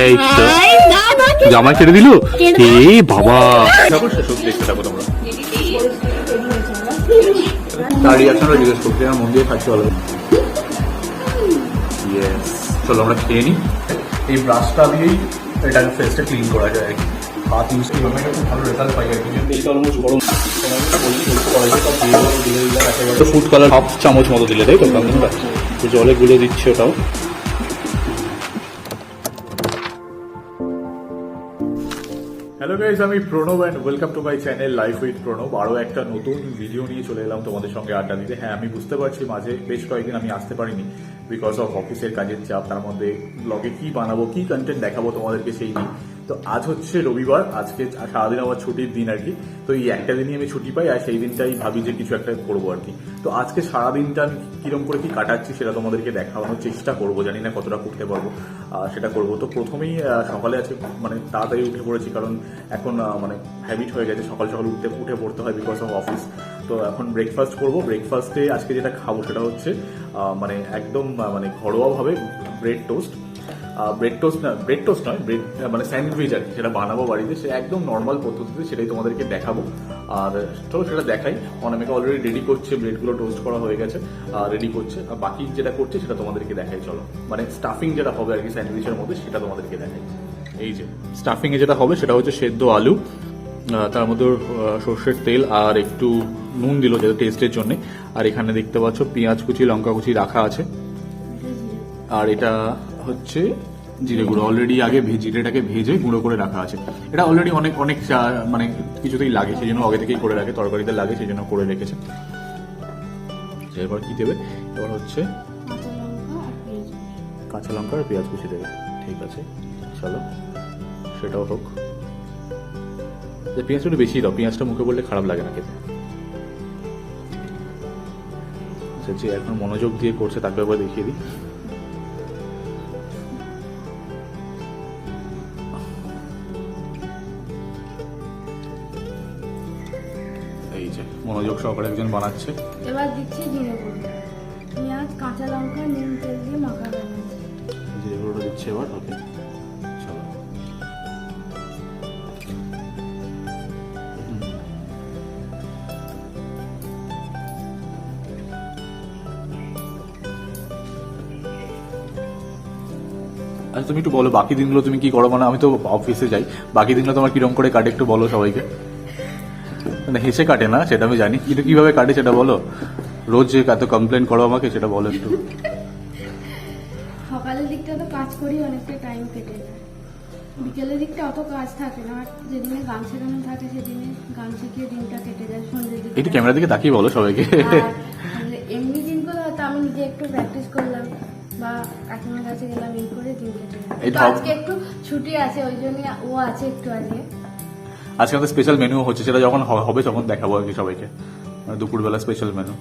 এই তো জামা ছেড়ে দিল। এই বাবা, দেখতে থাকো তোমরা। তার রিয়াকশনটা জিজ্ঞেস করছি, আমার মন দিয়ে খাচ্ছি ভালো। ইয়েস, চলো আমরা খেয়ে নিই। এই ব্রাশটা দিয়েই এটা ফেসটা ক্লিন করা যায় আর কি। হাত ইউজ করি আমি, খুব ভালো রেজাল্ট পাই আর কি। এটা অলমোস্ট গরম, ফুড কালার হাফ চামচ মতো দিলে, তাই তো? জলে গুলে দিচ্ছে ওটাও। হ্যালো গাইজ, আমি Pranab and welcome to my channel life with Pranab. আরও একটা নতুন ভিডিও নিয়ে চলে এলাম তোমাদের সঙ্গে আড্ডা দিতে। হ্যাঁ, আমি বুঝতে পারছি মাঝে বেশ কয়েকদিন আমি আসতে পারিনি বিকজ অফ অফিসের কাজের চাপ, তার মধ্যে ব্লগে কি বানাবো, কি কন্টেন্ট দেখাবো তোমাদেরকে সেই নিয়ে। তো আজ হচ্ছে রবিবার, আজকে সারাদিন আমার ছুটির দিন আর কি। তো এই একটা দিনই আমি ছুটি পাই, আর সেই দিনটাই ভাবি যে কিছু একটা করবো আর কি। তো আজকে সারাদিনটা আমি কিরম করে কি কাটাচ্ছি সেটা তোমাদেরকে দেখানোর চেষ্টা করবো। জানি না কতটা করতে পারবো, সেটা করবো। তো প্রথমেই সকালে আজকে মানে তাড়াতাড়ি উঠে পড়েছি, কারণ এখন মানে হ্যাবিট হয়ে গেছে সকাল সকাল উঠে পড়তে হয় বিকজ অফ অফিস। তো এখন ব্রেকফাস্ট করবো। ব্রেকফাস্টে আজকে যেটা খাবো সেটা হচ্ছে মানে একদম মানে ঘরোয়াভাবে ব্রেড টোস্ট নয়, ব্রেড মানে স্যান্ডউইচ আর কি, সেটা বানাবো বাড়িতে। সে একদম নর্মাল পদ্ধতিতে, সেটাই তোমাদেরকে দেখাবো। আর চলো সেটা দেখাই। অনেকে অলরেডি রেডি করছে, ব্রেডগুলো টোস্ট করা হয়ে গেছে, রেডি করছে। আর বাকি যেটা করছে সেটা তোমাদেরকে দেখাই। চলো, মানে স্টাফিং যেটা হবে আর কি স্যান্ডউইচের মধ্যে, সেটা তোমাদেরকে দেখাই। এই যে স্টাফিংয়ে যেটা হবে সেটা হচ্ছে সেদ্ধ আলু, তার মধ্যে সর্ষের তেল আর একটু নুন দিল যাতে টেস্টের জন্য। আর এখানে দেখতে পাচ্ছ পেঁয়াজ কুচি, লঙ্কা কুচি রাখা আছে। আর এটা হচ্ছে জিরে গুঁড়ো, অলরেডি আগে জিরেটাকে ভেজে গুঁড়ো করে রাখা আছে। এটা অলরেডি অনেক মানে কিছুতেই লাগে, সেই জন্য আগে থেকেই করে রাখে, তরকারিতে লাগে সেই জন্য করে রেখেছে। এবার কি দেবে? এবার হচ্ছে কাঁচা লঙ্কা আর পেঁয়াজ কুচি দেবে। ঠিক আছে, চলো সেটাও হোক। পেঁয়াজটা একটু বেশি দাও, পেঁয়াজটা মুখে বললে খারাপ লাগে না খেতে। যে এখন মনোযোগ দিয়ে করছে তাকে একবার দেখিয়ে দিই। এই যে মনোযোগ সহকারে একজন বানাচ্ছে। এবার দিচ্ছি জিরে গুঁড়ো, পেঁয়াজ, কাঁচা লঙ্কা, নুন, তেল দিয়ে মাখা বানাচ্ছি। জিরে গুঁড়োটা দিচ্ছে এবার। ওকে, চলো। আচ্ছা, তুমি একটু বলো বাকি দিনগুলো তুমি কি করো? মানে আমি তো অফিসে যাই, বাকি দিনগুলো তোমার কিরকম করে কাটে একটু বলো সবাইকে। মানে হেসে কাটে না সেটা আমি জানি, কিন্তু কিভাবে কাটে সেটা বলো। রোজ যে এত কমপ্লেন করো আমাকে, সেটা বলো একটু। সকালের দিকটা তো কাজ করি, অনেকটা টাইম কেটে যায়। বিকেলের দিকটা অত কাজ থাকে না, আর যেদিনে গান শেখানো থাকে সেদিনে গান শিখিয়ে দিনটা কেটে যায়। সন্ধ্যের দিকে একটু ক্যামেরা দিকে তাকিয়ে বলো সবাইকে। এমনি দিনগুলো হয়তো আমি নিজে একটু প্র্যাকটিস করলাম বা কাকিমার কাছে গেলাম, এই করে দিন কেটে যায়। তো আজকে একটু ছুটি আছে, ওই জন্য ও আছে একটু আগে। আজকে আমাদের স্পেশাল মেনু হচ্ছে, সেটা যখন হবে তখন দেখাবো আর কি সবাইকে। মানে দুপুরবেলা স্পেশাল মেনু।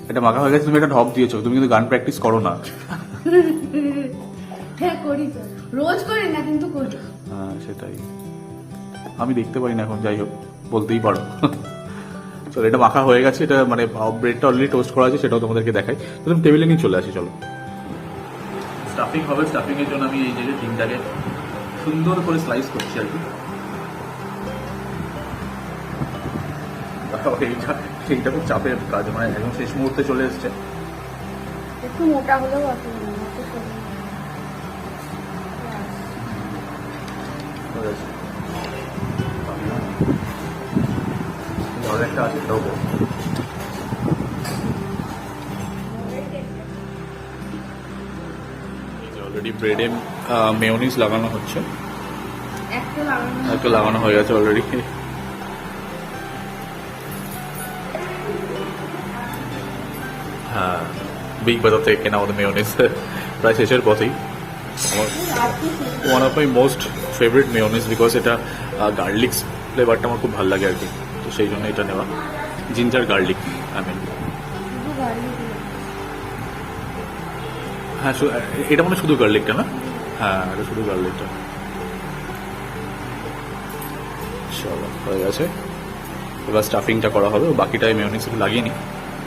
এটা মাখা হয়ে গেছে, তুমি একটা ঢপ দিয়েছো, তুমি কিন্তু গান প্র্যাকটিস করো না। হ্যাঁ করি তো, রোজ করি না কিন্তু করি। হ্যাঁ সেটাই, আমি দেখতে পারি না এখন, যাই হোক বলতেই পারো। চলো, এটা মাখা হয়ে গেছে, এটা মানে ব্রেডটা অলরেডি টোস্ট করা আছে, সেটাও তোমাদেরকে দেখাই। তো তুমি টেবিলে নিয়ে চলে আসি, চলো। স্টাফিং হবে, স্টাফিং এর জন্য আমি এই যে ডিমটাকে সুন্দর করে স্লাইস করছি আর কি। এইটা খুব চাপের কাজ, মানে একদম শেষ মুহূর্তে চলে এসছে। একটু মোটা হলেও অসুবিধা নেই, একটু সরু। একটা আছে, সেটাও বল। অলরেডি ব্রেডে মেয়োনিজ লাগানো হচ্ছে, একটু লাগানো হয়ে গেছে অলরেডি। হ্যাঁ, বিগ বাজার থেকে কেনা আমাদের মেয়োনিজ, প্রায় শেষের পথেই। আমার one of my most favourite mayonnaise, because এটা গার্লিক ফ্লেভারটা আমার খুব ভালো লাগে আর কি। তো সেই জন্য এটা নেওয়া, জিঞ্জার গার্লিক হ্যাঁ এটা মানে শুধু গার্লিকটা না? হ্যাঁ, এটা শুধু গার্লিকটা। চলো, হয়ে গেছে। এবার স্টাফিংটা করা হবে, বাকিটাই মেয়োনিজ লাগিয়ে নি,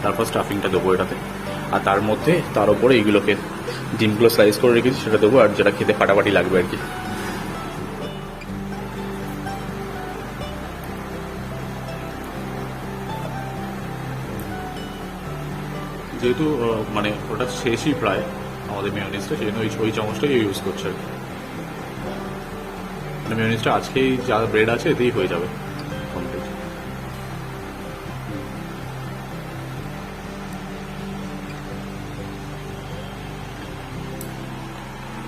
তারপর স্টাফিংটা দেবো এটাতে। আর তার মধ্যে তার উপরে এইগুলোকে ডিমগুলো স্লাইস করে রেখেছি সেটা দেবো, আর যেটা খেতে ফাটাফাটি লাগবে আর কি। যেহেতু মানে ওটা শেষই প্রায় আমাদের মেয়োনিজটা, সেই জন্য ওই চামচটাই ইউজ করছে আর কি। মানে মেয়োনিজটা আজকেই যা ব্রেড আছে এতেই হয়ে যাবে কমপ্লিট।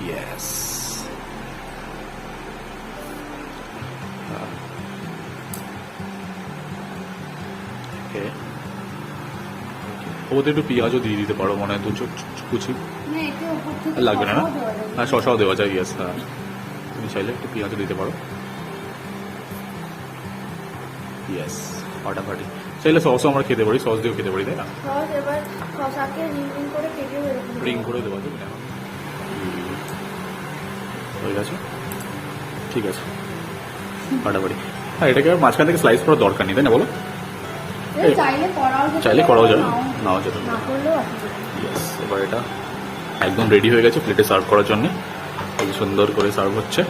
ইয়েস, ওকে। ওতে একটু পেঁয়াজও দিয়ে দিতে পারো, মনে হয় দু কুচি না এতে উপর থেকে লাগবে না, না? শসাও দেওয়া যাবে। হ্যাঁ, শসাও দেওয়া যায়, ইয়েস। হ্যাঁ, তুমি চাইলে একটু পেঁয়াজও দিতে পারো। ইয়েস, ফাটাফাটি। চাইলে সসও আমরা খেতে পারি, সস দিয়েও খেতে পারি, তাই না? সস এবার শসাকে রিং করে কেটেও এরকম রিং করে দেওয়া যাবে না? হয়ে গেছে, ঠিক আছে, ফাটাফাটি। হ্যাঁ, এটাকে আর মাঝখান থেকে স্লাইস করার দরকার নেই, তাই না বলো? চাইলে করাও যাবে, নাও যেতে না করলেও অসুবিধা নেই। ইয়েস, এবার এটা একদম রেডি হয়ে গেছে প্লেটে সার্ভ করার জন্য। খুব সুন্দর করে সার্ভ হচ্ছে,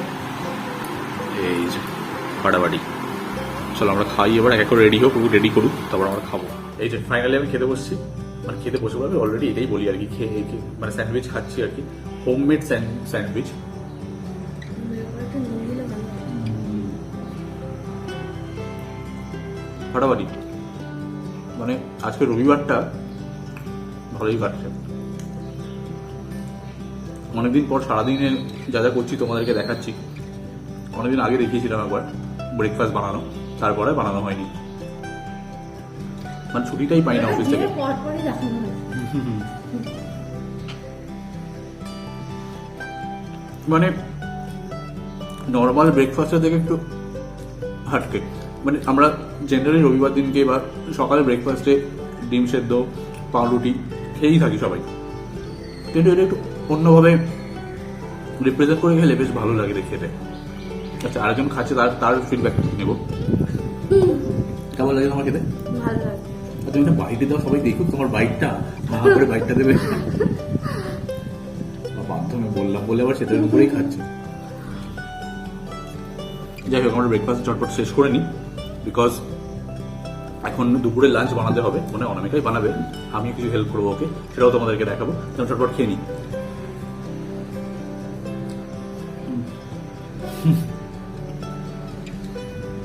এই যে ফাটাফাটি। চলো আমরা খাই এবার, এক এক করে রেডি হোক, রেডি করুক, তারপর আমরা খাবো। এই যে ফাইনালি আমি খেতে বসছি, মানে খেতে বসে পারবে অলরেডি, এটাই বলি আর কি। মানে স্যান্ডউইচ খাচ্ছি আর কি, হোমমেড স্যান্ডউইচ। একটু নুন দিলে ভালো হয়। ফাটাফাটি। মানে আজকে রবিবারটা ভালোই কাটছে। অনেকদিন পর সারাদিনে যা যা করছি তোমাদেরকে দেখাচ্ছি। অনেকদিন আগে দেখিয়েছিলাম একবার ব্রেকফাস্ট বানানো, তারপরে বানানো হয়নি, মানে ছুটিটাই পাই না অফিস থেকে। পরপরই দেখানো হয়। মানে নর্মাল ব্রেকফাস্টের থেকে একটু হাটকে, মানে আমরা জেনারেলি রবিবার দিনকে বা সকালে ব্রেকফাস্টে ডিম সেদ্ধ, পাউরুটি খেয়েই থাকি সবাই, কিন্তু এটা একটু অন্যভাবে রিপ্রেজেন্ট করে খেলে বেশ ভালো লাগে খেতে। আচ্ছা, আরেকজন খাচ্ছে, তার ফিডব্যাক নেব। কেমন লাগে তোমার খেতে? ভালো লাগে। তুমি একটা বাইটে দাও, সবাই দেখুক তোমার বাইটটা, না করে বাইটটা দেবে। বাথরুমে বললাম বলে আবার সেটার উপরেই খাচ্ছে। যাই হোক, আমরা ব্রেকফাস্ট চটপট শেষ করে নিই, বিকজ এখন দুপুরে লাঞ্চ বানাতে হবে, মানে অনামিকাই বানাবে, আমি কিছু হেল্প করবো ওকে, সেটাও তোমাদেরকে দেখাবো। চটপট খেয়ে নিই।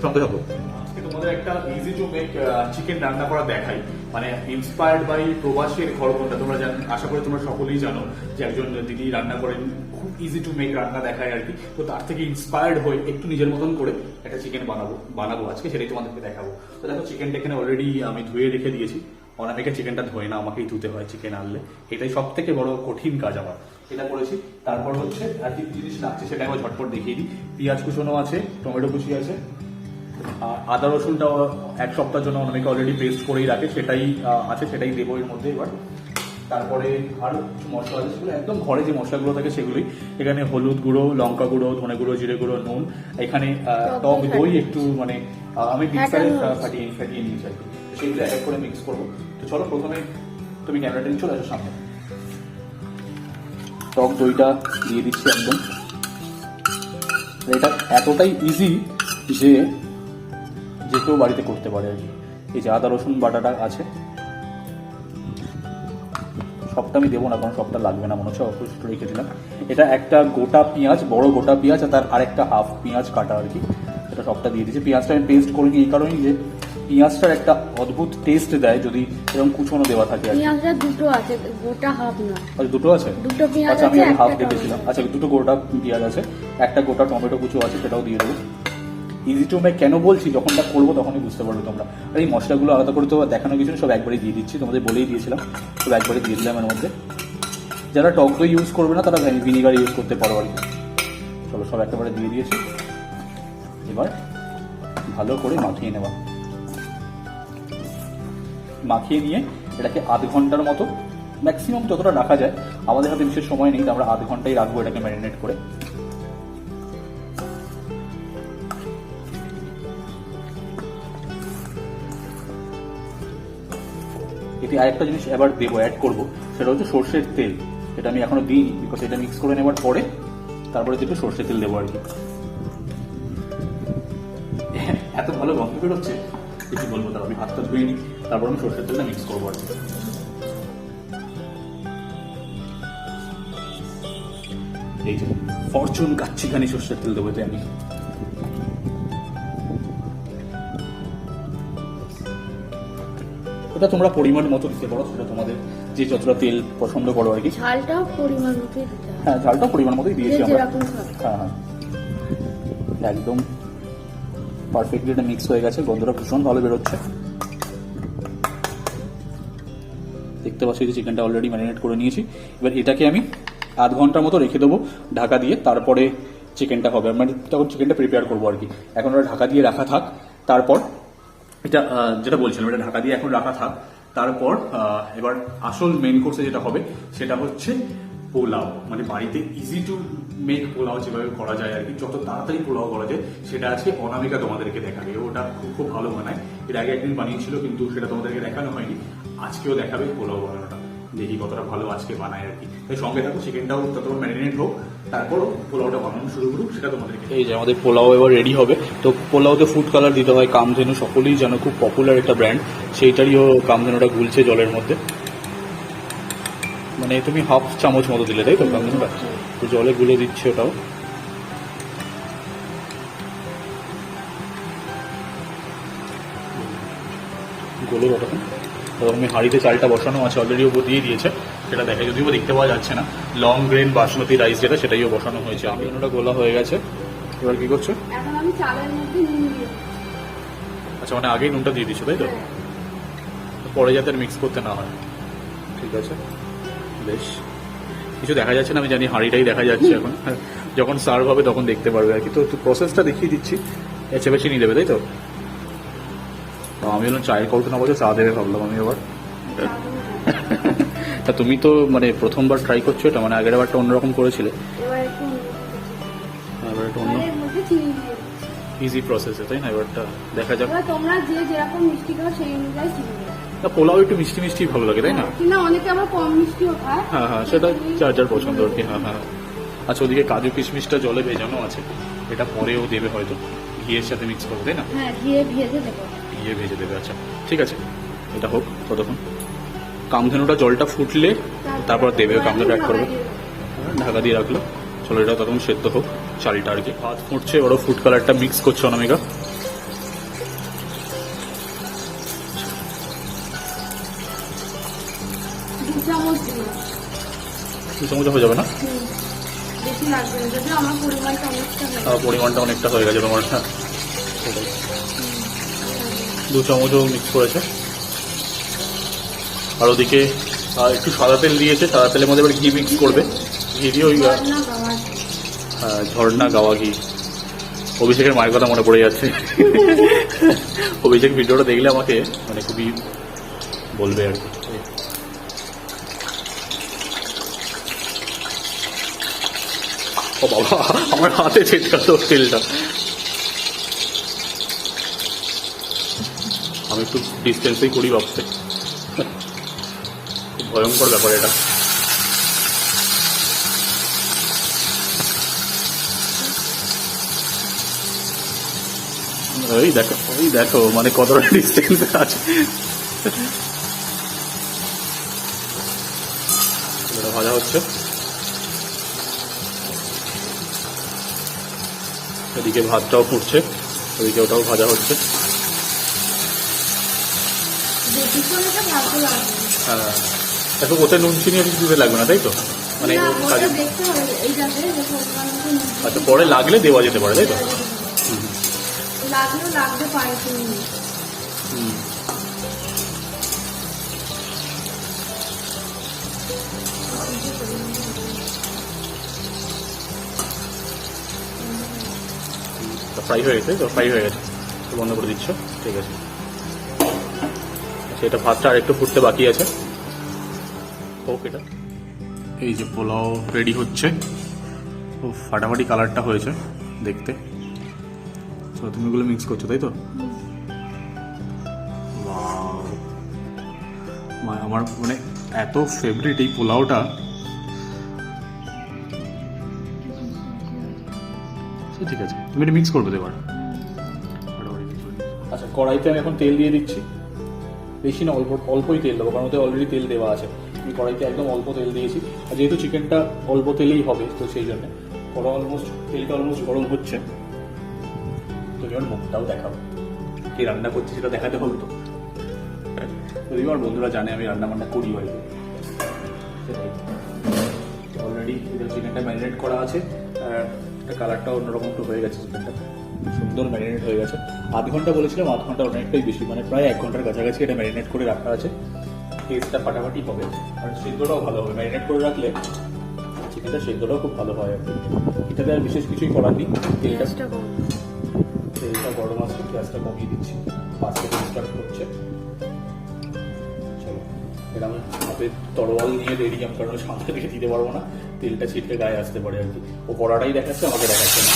সঙ্গে থাকো। আজকে তোমাদের একটা ইজি টু মেক চিকেন রান্না করা দেখাই, মানে ইন্সপায়ার্ড বাই প্রবাসীর ঘরকন্ডা। তোমরা আশা করি তোমরা সকলেই জানো যে একজন দিদি রান্না করেন, খুব ইজি টু মেক রান্না দেখায় আর কি। তো তার থেকে ইন্সপায়ার্ড হয়ে একটু নিজের মতন করে একটা চিকেন বানাবো আজকে, সেটাই তোমাদেরকে দেখাবো। তো দেখো, চিকেনটা এখানে অলরেডি আমি ধুয়ে রেখে দিয়েছি। অনামিকা চিকেনটা ধোয় না, আমাকেই ধুতে হয় চিকেন আনলে, এটাই সব থেকে বড় কঠিন কাজ আমার। এটা করেছি। তারপর হচ্ছে আর কি জিনিস লাগছে সেটা আমি ঝটপট দেখিয়ে দিই। পেঁয়াজ কুচনো আছে, টমেটো কুচি আছে, আদা রসুনটাও এক সপ্তাহের জন্য অনেকে অলরেডি পেস্ট করেই রাখে, সেটাই আছে, সেটাই দেবো এর মধ্যে এবার। তারপরে আরো মশলা আছে, সেগুলো একদম ঘরে যে মশলাগুলো থাকে সেগুলোই। এখানে হলুদ গুঁড়ো, লঙ্কা গুঁড়ো, ধনে গুঁড়ো, জিরে গুঁড়ো, নুন, এখানে টক দই একটু, মানে আমি মিক্সারে ফাটিয়ে নিয়েছি আর কি। সেগুলো এক এক করে মিক্স করবো। তো চলো, প্রথমে তুমি ক্যামেরাটা নিয়ে চলে আসো সামনে। টক দইটা দিয়ে দিচ্ছি একদম। এটা এতটাই ইজি যে কেউ বাড়িতে করতে পারে আর কি। এই যে আদা রসুন বাটাটা আছে, সবটা আমি দেবো না, কারণ সবটা লাগবে না, মনে হচ্ছে অপরিষ্ট রেখে দিলাম। এটা একটা গোটা পেঁয়াজ, বড় গোটা পেঁয়াজ, আর তার আরেকটা হাফ পেঁয়াজ কাটা আর কি, এটা সবটা দিয়ে দিচ্ছি। পেঁয়াজটা আমি পেস্ট করিনি এই কারণেই যে পেঁয়াজটার একটা অদ্ভুত টেস্ট দেয় যদি এরকম কুচনো দেওয়া থাকে। পেঁয়াজটা দুটো আছে, গোটা হাফ না। আচ্ছা, দুটো আছে? দুটো পেঁয়াজ আচ্ছা, আমি আছে, হাফ একটা দেখেছিলাম। আচ্ছা, দুটো গোটা পেঁয়াজ আছে, একটা গোটা টমেটো কুচো আছে, সেটাও দিয়ে দেবো। ইজি টু মেক কেন বলছি, যখনটা করবো তখনই বুঝতে পারবে তোমরা। আর এই মশলাগুলো আলাদা করে তো দেখানো কিছু, সব একবারই দিয়ে দিচ্ছি, তোমাদের বলেই দিয়েছিলাম, সব একবারই দিয়ে দিলাম এর মধ্যে। যারা টক দই ইউজ করবে না তারা ভিনিগার ইউজ করতে পারো আর কি। চলো, সব একেবারে দিয়ে দিয়েছি। এবার ভালো করে মাখিয়ে নেওয়া, মাখিয়ে নিয়ে এটাকে আধ ঘন্টার মতো, ম্যাক্সিমাম যতটা রাখা যায়, আমাদের হাতে বিশেষ সময় নেই, আমরা আধ ঘন্টাই রাখবো এটাকে ম্যারিনেট করে। এটি আরেকটা জিনিস এবার দেবো, অ্যাড করবো, সেটা হচ্ছে সর্ষের তেল। এটা আমি এখনো দিইনি, বিকজ এটা মিক্স করে নেওয়ার পরে তারপরে একটু সর্ষে তেল দেবো আর কি। এত ভালো গন্ধ বেরোচ্ছে কি বলবো, তার আমি হাতটা ধুয়ে নিই, তারপর আমি সর্ষের তেলটা মিক্স করবো আর কি। এই যে ফরচুন কাচ্চিখানি সর্ষের তেল দেবো আমি। ওটা তোমরা পরিমাণ মতো দিতে পারো, সেটা তোমাদের যে যতটা তেল পছন্দ করো আর কি। ঝালটাও পরিমাণ মতোই দিতে হবে। হ্যাঁ, ঝালটা পরিমাণ মতোই দিয়েছি আমরা। যেরকম খাবে। হ্যাঁ হ্যাঁ, একদম পারফেক্টলি এটা মিক্স হয়ে গেছে, গন্ধটা ভীষণ ভালো বেরোচ্ছে। দেখতে পাচ্ছি যে চিকেনটা অলরেডি ম্যারিনেট করে নিয়েছি। এবার এটাকে আমি আধ ঘন্টার মতো রেখে দেবো ঢাকা দিয়ে, তারপরে চিকেনটা হবে। আমি তখন চিকেনটা প্রিপেয়ার করবো আর কি। এখন ওটা ঢাকা দিয়ে রাখা থাক, তারপর এটা যেটা বলছিলাম, এটা ঢাকা দিয়ে এখন রাখা থাক। তারপর এবার আসল মেন কোর্সে যেটা হবে সেটা হচ্ছে পোলাও, মানে বাড়িতে ইজি টু মেক পোলাও যেভাবে করা যায় আর কি, যত তাড়াতাড়ি পোলাও করা যায় সেটা আজকে অনামিকা তোমাদেরকে দেখাবে। ওটা খুব ভালো বানায়, এর আগে একদিন বানিয়েছিল কিন্তু সেটা তোমাদেরকে দেখানো হয়নি। আজকেও দেখাবে পোলাও বানানোটা, দেখি কতটা ভালো আজকে বানায় আর কি। তাই সঙ্গে থাকো, চিকেনটাও ততক্ষণ ম্যারিনেট হোক, তারপরও পোলাওটা বানানো শুরু করুক, সেটা তোমাদেরকে। এই যে আমাদের পোলাও এবার রেডি হবে। তো পোলাওতে ফুড কালার দিতে হয়, কামধেনু সকলেই জানো খুব পপুলার একটা ব্র্যান্ড, সেইটারইও কামধেনুটা গুলছে জলের মধ্যে। মানে তুমি হাফ চামচ মতো দিলে তাই তো কামধেনুটা, তো জলে গুলে দিচ্ছে ওটাও। গোলে ততক্ষণ আমি হাঁড়িতে চালটা বসানো আছে অলরেডি, ওপর দিয়ে দিয়েছে, সেটা দেখে যদিও দেখতে পাওয়া যাচ্ছে না। লং গ্রেন বাসমতি রাইস যেটা, সেটাইও বসানো হয়েছে। আমি ওটা গোলা হয়ে গেছে। এবার কি করছো? এখন আমি চালের মধ্যে নুন দিয়ে দিচ্ছি। আচ্ছা, মানে আগেই নুনটা দিয়ে দিচ্ছো তাই তো, পরে যাতে মিক্স করতে না হয়। ঠিক আছে, বেশ। কিছু দেখা যাচ্ছে না, আমি জানি হাঁড়িটাই দেখা যাচ্ছে এখন। যখন সার্ভ হবে তখন দেখতে পারবে আর কি। তো প্রসেসটা দেখিয়ে দিচ্ছি। চেপে চিনি দেবে তাই তো? আমি বললাম চায়ের কৌটো না বলছো চা দেবে ভাবলাম আমি এবার। তা তুমি তো মানে প্রথমবার ট্রাই করছো এটা, মানে আগের বারটা অন্যরকম করেছিলে, এবার একটু এবার একটা অন্য চালের মধ্যে চিনি দিয়ে দিচ্ছি। ইজি প্রসেসে তাই না? এবারটা দেখা যাক। এবার তোমরা যে যেরকম মিষ্টি খাও সেই অনুযায়ী চিনি দেবে। না, পোলাও একটু মিষ্টি মিষ্টি ভালো লাগে তাই না? কিনা অনেকে আবার কম মিষ্টিও খায়। হ্যাঁ হ্যাঁ, সেটা যার যার পছন্দ আর কি। হ্যাঁ হ্যাঁ। আচ্ছা, ওদিকে কাজু কিশমিশটা জলে ভেজানো আছে, এটা পরেও দেবে হয়তো, ঘিয়ের সাথে মিক্স করবে তাই না? হ্যাঁ, ঘিয়ে ভেজে দেবো। ঘিয়ে ভেজে দেবে। আচ্ছা ঠিক আছে, এটা হোক ততক্ষণ। কামধেনুটা জলটা ফুটলে তারপর দেবে, কামধেনুটা অ্যাড করবে, ঢাকা দিয়ে রাখলো। চলো এটা তখন সেদ্ধ হোক, চালটা আর কি। ভাত ফুটছে, ওরা ফুড কালারটা মিক্স করছে অনামিকা। দু চামচ দিলাম। 2 চামচ হয়ে যাবে না? বেশি লাগবে না, যদি আমার পরিমাণটা অনেকটা হয়। পরিমাণটা অনেকটা হয়ে গেছে তোমার। হ্যাঁ, 2 চামচও মিক্স করেছে। আর ওদিকে একটু সাদা তেল দিয়েছে, সাদা তেলের মধ্যে এবার ঘি মিক্স করবে। ঘি দিয়ে ওই ঝর্ণা গাওয়া ঘি। অভিষেকের মায়ের কথা মনে পড়ে যাচ্ছে। অভিষেক ভিডিওটা দেখলে আমাকে মানে খুবই বলবে আর কি। ও বাবা, আমার হাতে ছেড়ে তেলটা। আমি একটু ডিস্টেন্সেই করি ভাবছে, খুব ভয়ঙ্কর ব্যাপার এটা। ওই দেখো, ওই দেখো মানে কতটা ডিস্টেন্স আছে। ভাজা হচ্ছে, এদিকে ভাতটাও ফুটছে, ওদিকে ওটাও ভাজা হচ্ছে। হ্যাঁ, দেখো ওতে নুন চিনি আর কিছু দিতে লাগবে না তাই তো? মানে আচ্ছা, পরে লাগলে দেওয়া যেতে পারে তাই তো? লাগতে পারে। ফ্রাই হয়ে গেছে তো? ফ্রাই হয়ে গেছে, বন্ধ করে দিচ্ছ। ঠিক আছে, আচ্ছা, এটা ভাতটা আর একটু ফুটতে বাকি আছে। ওকে, এটা এই যে পোলাও রেডি হচ্ছে। ও ফাটাফাটি কালারটা হয়েছে দেখতে। তো তুমি এগুলো মিক্স করছো তাই তো? আমার মানে এত ফেভারিট এই পোলাওটা, ঠিক আছে, তুমি এটা মিক্স করবে তো এবার। আচ্ছা, কড়াইতে আমি এখন তেল দিয়ে দিচ্ছি, বেশি না, অল্পই তেল দেবো, কারণ ওতে অলরেডি তেল দেওয়া আছে। আমি কড়াইতে একদম অল্প তেল দিয়েছি, আর যেহেতু চিকেনটা অল্প তেলেই হবে তো সেই জন্য তেলটা অলমোস্ট গরম হচ্ছে। তো এবার মুখটাও দেখাবো, কি রান্না করছি সেটা দেখাতে হবে তো। যদিও আমার বন্ধুরা জানে আমি রান্না বান্না করি বাড়িতে, সেটাই। অলরেডি চিকেনটা ম্যারিনেট করা আছে, কালারটা অন্যরকম একটু হয়ে গেছে, চিকেনটা সুন্দর ম্যারিনেট হয়ে গেছে। আধ ঘন্টা বলেছিলাম, আধ ঘন্টা অনেকটাই বেশি, মানে প্রায় 1 ঘন্টার কাছাকাছি এটা ম্যারিনেট করে রাখা আছে। টেস্টটা ফাটাফাটি হবে, আর সেদ্ধটাও ভালো হবে। ম্যারিনেট করে রাখলে চিকেনটা সেদ্ধটাও খুব ভালো হয় আর কি। এটাতে আর বিশেষ কিছুই করার নেই। তেলটা গরম আছে, গ্যাসটা কমিয়ে দিচ্ছি, 5 সেকেন্ড স্টার্ট করছে। চলো, এটা আমি হাতে তরোয়াল নিয়ে রেডি, আমি কারণ সামনে দিকে দিতে পারবো না, তেলটা ছিটকে গায়ে আসতে পারে আর কি। ও কড়াটাই দেখাচ্ছে, আমাকে দেখাচ্ছে না।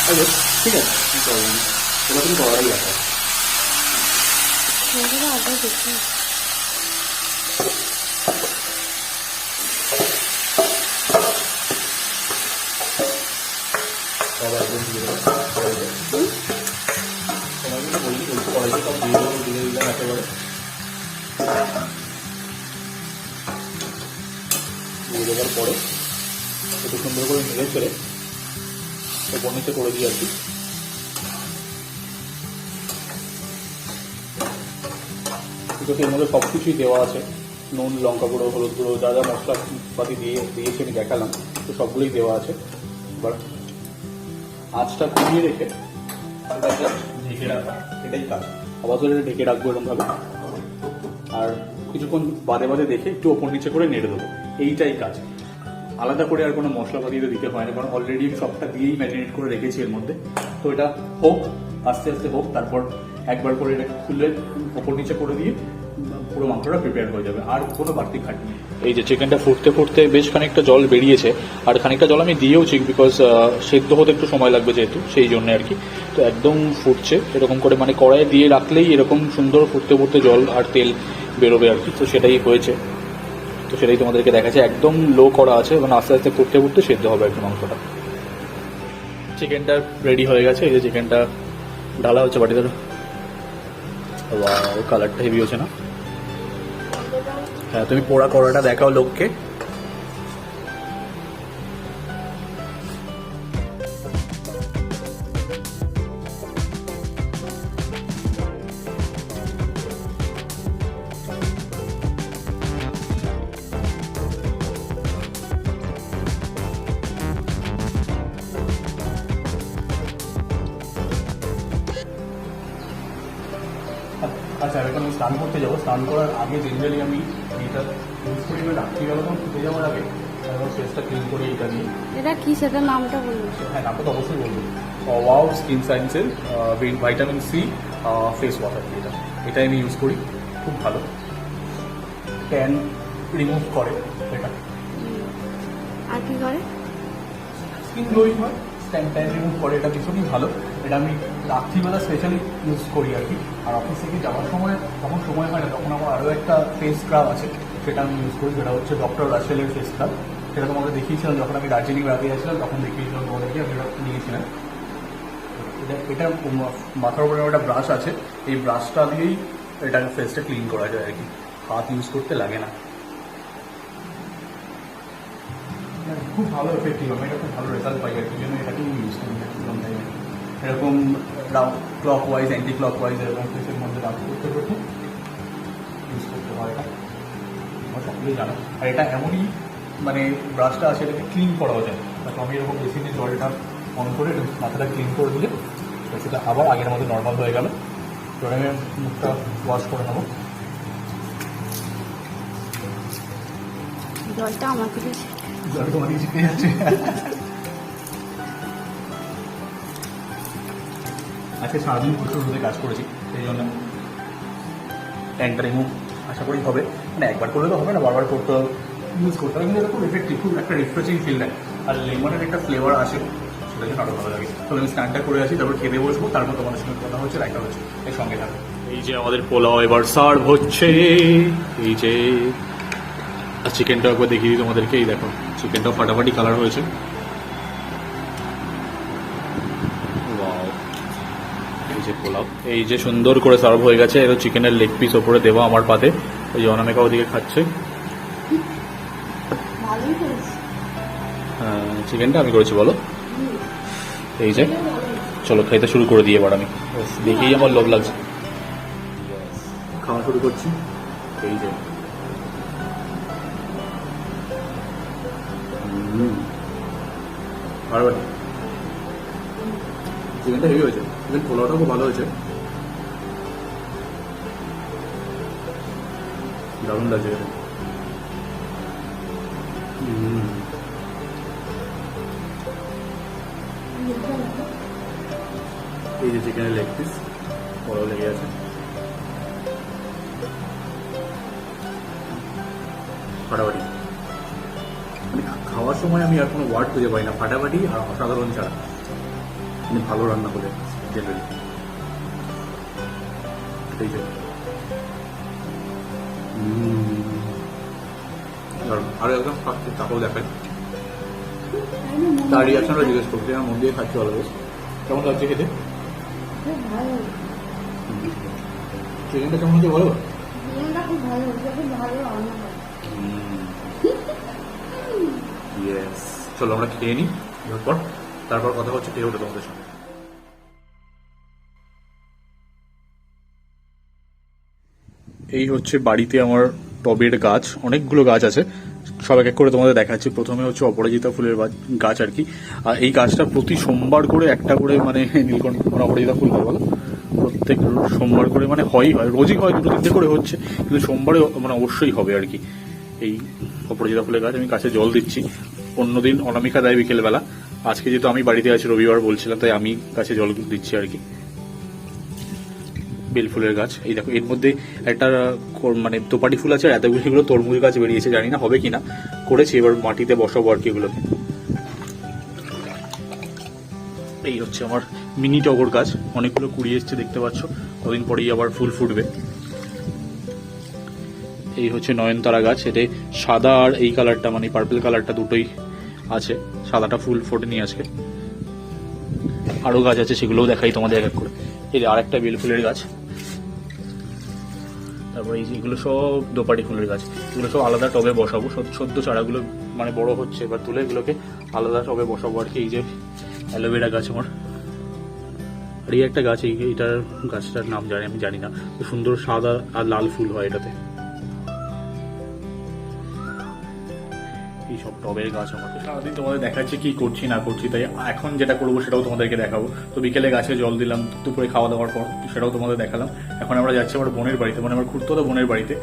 আচ্ছা ঠিক আছে, কি করবো, এবার তুমি কড়াই দেখা। দিয়ে দেওয়ার পরে একটু সুন্দর করে নেড়ে ফেলে ওপর নিচে করে দিই আর কি। কিন্তু এর মধ্যে সব কিছুই দেওয়া আছে, নুন, লঙ্কা গুঁড়ো, হলুদ গুঁড়ো, যা যা মশলাপাতি দিয়েছি আমি দেখালাম, তো সবগুলোই দেওয়া আছে। এবার আঁচটা কমিয়ে রেখে ঢেকে রাখা, এটাই কাজ। আবার ধরে ঢেকে রাখবো এরকমভাবে, আর কিছুক্ষণ বাদে বাদে দেখে একটু ওপর নিচে করে নেড়ে দেবো, এইটাই কাজ। আলাদা করে আর কোনো মশলাপাতি দিতে হয় না, কারণ অলরেডি আমি সবটা দিয়েই ম্যারিনেট করে রেখেছি এর মধ্যে। তো এটা হোক, আস্তে আস্তে হোক, তারপর একবার করে এটা খুলে ওপর নিচে করে দিয়ে পুরো মাংসটা প্রিপেয়ার হয়ে যাবে, আর কোনো বাড়তি খাটনি। এই যে চিকেনটা ফুটতে ফুটতে বেশ খানিকটা জল বেরিয়েছে, আর খানিকটা জল আমি দিয়েওছি, বিকজ সেদ্ধ হতে একটু সময় লাগবে যেহেতু, সেই জন্য আর কি। তো একদম ফুটছে এরকম করে, মানে কড়াইয়ে দিয়ে রাখলেই এরকম সুন্দর ফুটতে ফুটতে জল আর তেল বেরোবে আর কি। তো সেটাই হয়েছে, তো সেটাই তোমাদেরকে দেখাচ্ছে। একদম লো করা আছে, এবং আস্তে আস্তে ফুটতে ফুটতে সেদ্ধ হবে একটু মাংসটা। চিকেনটা রেডি হয়ে গেছে, এই যে চিকেনটা ঢালা হচ্ছে বাটিতে। কালারটা হেভি হচ্ছে না? হ্যাঁ, তুমি পোড়া কড়াটা দেখাও লোককে। আচ্ছা, এখন আমি স্নান করতে যাবো। স্নান করার আগে জেনারেলি আমি এটা ইউজ করি, বা রাত্রিবেলা যখন ফুটে যাওয়ার আগে তারপর ফেসটা ক্লিন করি এটা নিয়ে। এটা কি, সেটা নামটা বলুন। হ্যাঁ, নামটা তো অবশ্যই বলবো। ওয়াও স্কিন সায়েন্সের ভিটামিন সি ফেস ওয়াটার, এটা আমি ইউজ করি, খুব ভালো, ট্যান রিমুভ করে এটা। আর কি করে? স্কিন গ্লোয়িং হয়, ট্যান রিমুভ করে, এটা ভীষণই ভালো। এটা আমি রাত্রিবেলা স্পেশালি ইউজ করি আর কি। আর অফিস থেকে যাওয়ার সময় যখন সময় হয় না, তখন আমার আরও একটা ফেস স্ক্রাব আছে, সেটা আমি ইউজ করি, যেটা হচ্ছে ডক্টর রাসেলের ফেস স্ক্রাব। সেটা তোমাকে দেখিয়েছিলাম যখন আমি দার্জিলিং বেড়াতে গেছিলাম, তখন দেখিয়েছিলাম তোমাদেরকে, আমি এটা নিয়েছিলাম। এটা মাথার উপরে একটা ব্রাশ আছে, এই ব্রাশটা দিয়েই এটা ফেসটা ক্লিন করা যায় আর কি, হাত ইউজ করতে লাগে না। খুব ভালো এফেক্টিভ, আমি এটা খুব ভালো রেজাল্ট পাই আর কি, জন্য এটাকেই ইউজ করি এরকম clock wise, anti clock wise, এরকম ফেসের মধ্যে রাজ করতে করতে ইউজ করতে হয় এটা, আমার সকলেই জানো। আর এটা এমনই, মানে ব্রাশটা আছে, এটাকে ক্লিন করাও যায়। তারপর আমি এরকম বেসিনে জলটা অন করে মাথাটা ক্লিন করে দিলে সেটা আবার আগের মতো নর্মাল হয়ে গেল। তো আমি মুখটা ওয়াশ করে নেবো। জলটা আমাকে জল তোমার দিকে শিখে যাচ্ছে। আজকে সারাদিন প্রচুর রোদে কাজ করেছি, সেই জন্য ট্যানটা রিমুভ আশা করি হবে। মানে একবার করলে তো হবে না, বারবার করতে হবে, ইউজ করতে হবে, কিন্তু এটা খুব এফেক্টিভ, খুব একটা রিফ্রেশিং ফিল দেয়। আর লেমনের একটা ফ্লেভার আসে, সেটা জন্য আরও ভালো লাগে। তো আমি স্নানটা করে আসি, তারপর খেতে বসবো, তারপর তোমাদের সঙ্গে কথা হচ্ছে, দেখা হচ্ছে, এর সঙ্গে থাকবে। এই যে আমাদের পোলাও এবার সার্ভ হচ্ছে, এই যে চিকেনটা একবার দেখিয়ে দিই তোমাদেরকে। এই দেখো, চিকেনটাও ফাটাফাটি কালার হয়েছে। যে পোলাও, এই যে সুন্দর করে সার্ভ হয়ে গেছে। এর চিকেনের লেগ পিস ওপরে দেওয়া আমার পাতে। এই যে অনামিকা ওদিকে খাচ্ছে। ভালোই করেছি। চিকেনটা আমি করেছি বলো। এই যে চলো খাইতে শুরু করে দিই এবার আমি। দেখেই আমার লোভ লাগছে, খাওয়া শুরু করছি। এই যে চিকেনটা হেভি হয়েছে, চিকেন পোলাওটা খুব ভালো হয়েছে, দারুণ লাগছে এটা। এই যে চিকেনের লেগ পিস পোলাও লেগে আছে। ফাটাফাটি, মানে খাওয়ার সময় আমি আর কোনো ওয়ার্ড খুঁজে পাই না, ফাটাফাটি আর অসাধারণ ছাড়া। মানে ভালো রান্না করে জেনারেলি। এই যে আরো একদম খাচ্ছি, তাকেও দেখাই তার রিয়াকশনটা জিজ্ঞেস করছি। আমার মন দিয়ে খাচ্ছি ভালো বেশ। কেমন লাগছে খেতে? খুব ভালো। চিকেনটা কেমন হচ্ছে বলো? চিকেনটা খুব ভালো, খুব ভালো রান্না করে। ইয়েস, চলো আমরা খেয়ে নিই ঝটপট, তারপর কথা হচ্ছে খেয়ে ওঠে তোমাদের সঙ্গে। এই হচ্ছে বাড়িতে আমার টবের গাছ, অনেকগুলো গাছ আছে, সব এক এক করে তোমাদের দেখাচ্ছি। প্রথমে হচ্ছে অপরাজিতা ফুলের গাছ আর কি। আর এই গাছটা প্রতি সোমবার করে একটা করে মানে নীলকণ্ঠ অপরাজিতা ফুল হয় বলো, প্রত্যেক সোমবার করে মানে হয় রোজই হয়, দুটো তিনটে করে হচ্ছে, কিন্তু সোমবারে মানে অবশ্যই হবে আর কি। এই অপরাজিতা ফুলের গাছ, আমি গাছে জল দিচ্ছি। অন্যদিন অনামিকা দেয় বিকেলবেলা, আজকে যেহেতু আমি বাড়িতে আছি রবিবার বলছিলাম, তাই আমি গাছে জল দিচ্ছি আর কি। বেল ফুলের গাছ, এই দেখো এর মধ্যে একটা মানে তোপাটি ফুল আছে, আর এতগুলো তরমুজ গাছ বেরিয়েছে, জানি না হবে কিনা, করেছি এবার মাটিতে বসাবো আর কি এগুলোকে। এই হচ্ছে আমার মিনি টগর গাছ, অনেকগুলো কুড়ি এসছে দেখতে পাচ্ছ, কদিন পরেই আবার ফুল ফুটবে। এই হচ্ছে নয়নতারা গাছ, এতে সাদা আর এই কালারটা মানে পার্পল কালারটা দুটোই আছে, সাদাটা ফুল ফোটেনি আজকে। আরো গাছ আছে, সেগুলোও দেখাই তোমাদের এক এক করে। এই যে আরেকটা বেল ফুলের গাছ, তারপরে এই যে এগুলো সব দোপাটি ফুলের গাছ, এগুলো সব আলাদা টবে বসাবো। সদ্য চারাগুলো মানে বড় হচ্ছে, এবার তুলে এগুলোকে আলাদা টবে বসাবো আর কি। এই যে অ্যালোভেরা গাছ আমার, আর এই একটা গাছ, এইটার গাছটার নাম আমি জানি না, সুন্দর সাদা আর লাল ফুল হয় এটাতে। এই সব টবের গাছ আমার। সারাদিন তোমাদের দেখাচ্ছি কি করছি না করছি, তাই এখন যেটা করবো সেটাও তোমাদেরকে দেখাবো। তো বিকেলে গাছে জল দিলাম, দুপুরে খাওয়া দাওয়ার পর সেটাও তোমাদের দেখালাম। এখন আমরা যাচ্ছি আমার বোনের বাড়িতে, মানে আমার খুঁড়তো বোনের বাড়িতে।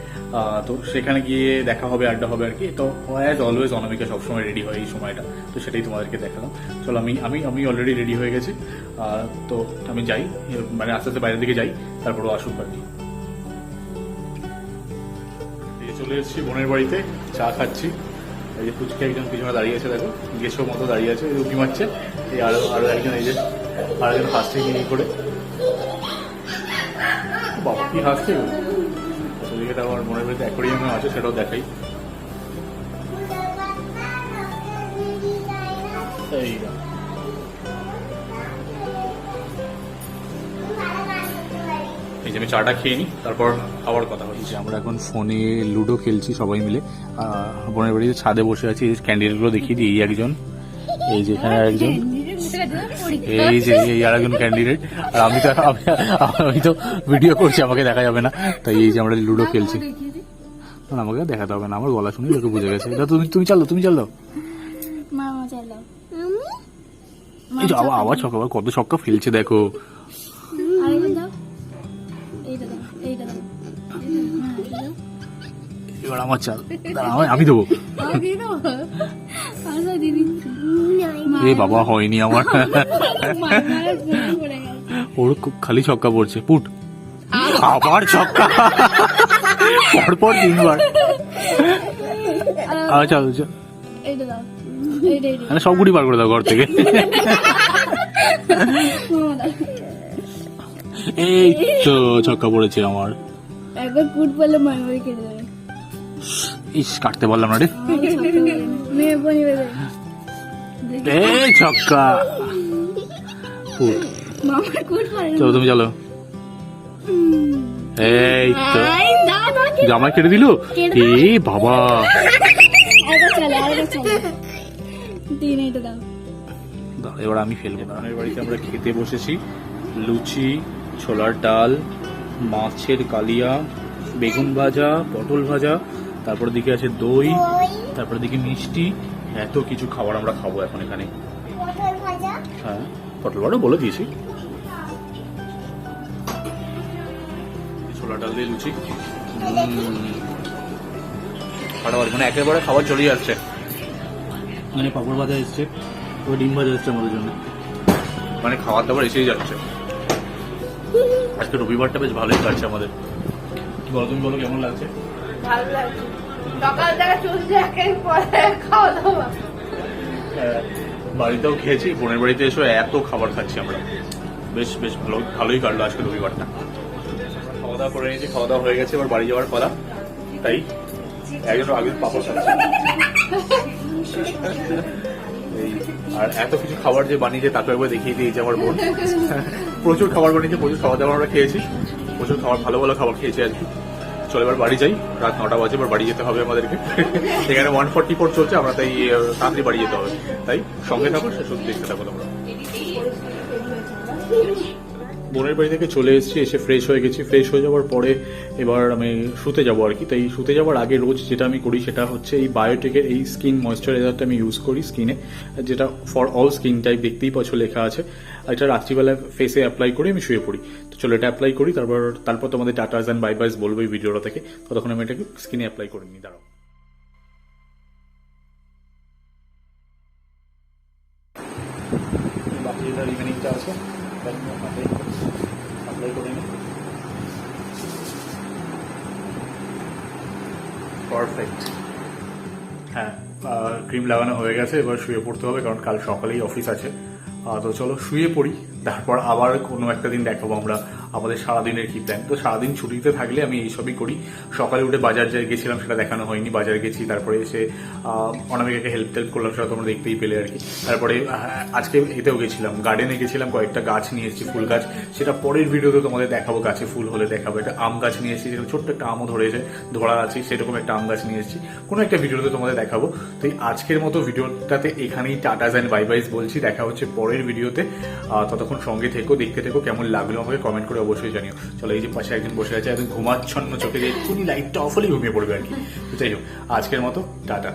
তো সেখানে গিয়ে দেখা হবে, আড্ডা হবে আর কি। তো অ্যাজ অলওয়েজ অনামিকা সবসময় রেডি হয় এই সময়টা, তো সেটাই তোমাদেরকে দেখালাম। চলো আমি অলরেডি রেডি হয়ে গেছি। তো আমি যাই, মানে আস্তে আস্তে বাইরের দিকে যাই, তারপরও আসুক আর কি। চলে এসেছি বোনের বাড়িতে, চা খাচ্ছি। এই যে ফুচকে একজন পিছনে দাঁড়িয়ে আছে, দেখো গেছো মতো দাঁড়িয়ে আছে, উঁকি মারছে। এই আরো একজন, এই যে আর একজন হাসছে কি করে, বাবা কি হাসছে। ওদিকে আমার মনের বাড়িতে অ্যাকোয়ারিয়ামে আছে, সেটাও দেখাই। এই যে আমি চাটা খেয়ে নিই, তারপর আবার কথা হচ্ছে। আমরা এখন ফোনে লুডো খেলছি সবাই মিলে, বোনের বাড়িতে ছাদে বসে আছি। এই ক্যান্ডিডেট গুলো দেখিয়ে দিই, এই একজন, এই যে এখানে একজন, এই যে এই আর একজন ক্যান্ডিডেট। আর আমি তো ভিডিও করছি, আমাকে দেখা যাবে না, তাই এই যে আমরা লুডো খেলছি। আমাকে দেখাতে হবে না, আমার গলা শুনে লোকে বুঝে গেছে। তুমি চাল দাও। এই যে আবার ছক্কা, কত ছক্কা ফেলছে দেখো। এবার আমার চাল, আমি দেবো। এ বাবা, হয়নি আমার, ওর খালি ছক্কা পড়ছে। পুট, আবার ছক্কা, পরপর 3 বার। চল সব গুটি বার করে দাও ঘর থেকে। এই তো ছক্কা পড়েছে আমার। একবার কুট বলে মারমারি কেটে যাবে। ইস, কাটতে পারলাম না রে। এই ছক্কা, মামা কুট করে চলো তুমি চলো। এই তো জামা কেটে দিল। এ বাবা, এবার আমি ফেলবো। নানের বাড়িতে আমরা খেতে বসেছি, লুচি, ছোলার ডাল, মাছের কালিয়া, বেগুন ভাজা, পটল ভাজা, তারপর দিকে আছে দই, তারপর দিকে মিষ্টি, এত কিছু খাবার আমরা খাবো এখন এখানে। হ্যাঁ, পটল ভাজা বলে দিয়েছি। ছোলার ডাল দিয়ে লুচি, ফাটাফাটি, মানে একেবারে খাবার চলে যাচ্ছে। মানে পাপড় ভাজা এসছে, তো ডিম ভাজা এসছে আমাদের জন্য, মানে খাবার দাবার এসেই যাচ্ছে। আজকে রবিবারটা বেশ ভালোই কাটছে আমাদের। কি বলো তুমি, বলো কেমন লাগছে? ভালো লাগছে, সকাল থেকে চলছে একের পরে খাওয়া দাওয়া। বাড়িতেও খেয়েছি, বোনের বাড়িতে এসে এত খাবার খাচ্ছি আমরা। বেশ বেশ ভালোই কাটলো আজকে রবিবারটা। খাওয়া দাওয়া করে নিয়েছি, খাওয়া দাওয়া হয়ে গেছে, এবার বাড়ি যাওয়ার পালা। তাই একজন আগে পাপড় খাচ্ছে। আর এত কিছু খাবার যে বানিয়েছে তাকে একবার দেখিয়ে দিয়েছে আমার বোন। প্রচুর খাবার বানিয়েছে, প্রচুর খাওয়া দাওয়া আমরা খেয়েছি, প্রচুর খাবার, ভালো ভালো খাবার খেয়েছি আর কি। চলো এবার বাড়ি যাই, রাত 9টা বাজে, এবার বাড়ি যেতে হবে আমাদেরকে। এখানে 144 চলছে, আমরা তাই তাড়াতাড়ি বাড়ি যেতে হবে। তাই সঙ্গে থাকো, সে শুধু দেখতে থাকো তোমরা। বোনের বাড়ি থেকে চলে এসেছি, এসে ফ্রেশ হয়ে গেছি। ফ্রেশ হয়ে যাওয়ার পরে এবার আমি শুতে যাবো আর কি। তাই শুতে যাওয়ার আগে রোজ যেটা আমি করি সেটা হচ্ছে এই বায়োটেকের এই স্কিন ময়েশ্চারাইজারটা আমি ইউজ করি স্কিনে, যেটা ফর অল স্কিন টাইপ, দেখতেই পাচ্ছ লেখা আছে। এটা রাত্রিবেলা ফেসে অ্যাপ্লাই করে আমি শুয়ে পড়ি। তো চলো এটা অ্যাপ্লাই করি, তারপর তোমাদের টাটাস অ্যান্ড বাই বাইস বলবো এই ভিডিওটা থেকে। ততক্ষণ আমি এটাকে স্কিনে অ্যাপ্লাই করে নিই, দাঁড়াও। বাকি যেটা রিমেনিংটা আছে অ্যাপ্লাই করে নিই। পারফেক্ট। হ্যাঁ, ক্রিম লাগানো হয়ে গেছে, এবার শুয়ে পড়তে হবে, কারণ কাল সকালেই অফিস আছে। তো চলো শুয়ে পড়ি, তারপর আবার কোনো একটা দিন দেখাবো আমরা আমাদের সারাদিনের কি প্ল্যান। তো সারাদিন ছুটিতে থাকলে আমি এইসবই করি। সকালে উঠে বাজার গেছিলাম, সেটা দেখানো হয়নি। বাজারে গেছি, তারপরে এসে অনামিকাকে হেল্প করলাম, সেটা তোমরা দেখতেই পেলে আর কি। তারপরে আজকে এতেও গেছিলাম, গার্ডেনে গেছিলাম, কয়েকটা গাছ নিয়ে এসেছি, ফুল গাছ, সেটা পরের ভিডিওতে তোমাদের দেখাবো, গাছে ফুল হলে দেখাবো। একটা আম গাছ নিয়ে এসেছি, ছোট্ট একটা আমও ধরা আছে, সেরকম একটা আম গাছ নিয়ে এসেছি, কোনো একটা ভিডিওতে তোমাদের দেখাবো। তো আজকের মতো ভিডিওটাতে এখানেই টাটাস অ্যান্ড বাই বাইস বলছি, দেখা হচ্ছে পরের ভিডিওতে। ততক্ষণ সঙ্গে থেকো, দেখতে থেকো, কেমন লাগলো আমাকে কমেন্ট করে অবশ্যই জানিও। চলো, এই যে পাশে একজন বসে আছে, একদম ঘুমাচ্ছন্ন চোখে, যে এক্ষুনি লাইটটা অফ হলেই ঘুমিয়ে পড়বে আর কি। তো যাই হোক, আজকের মতো টাটা।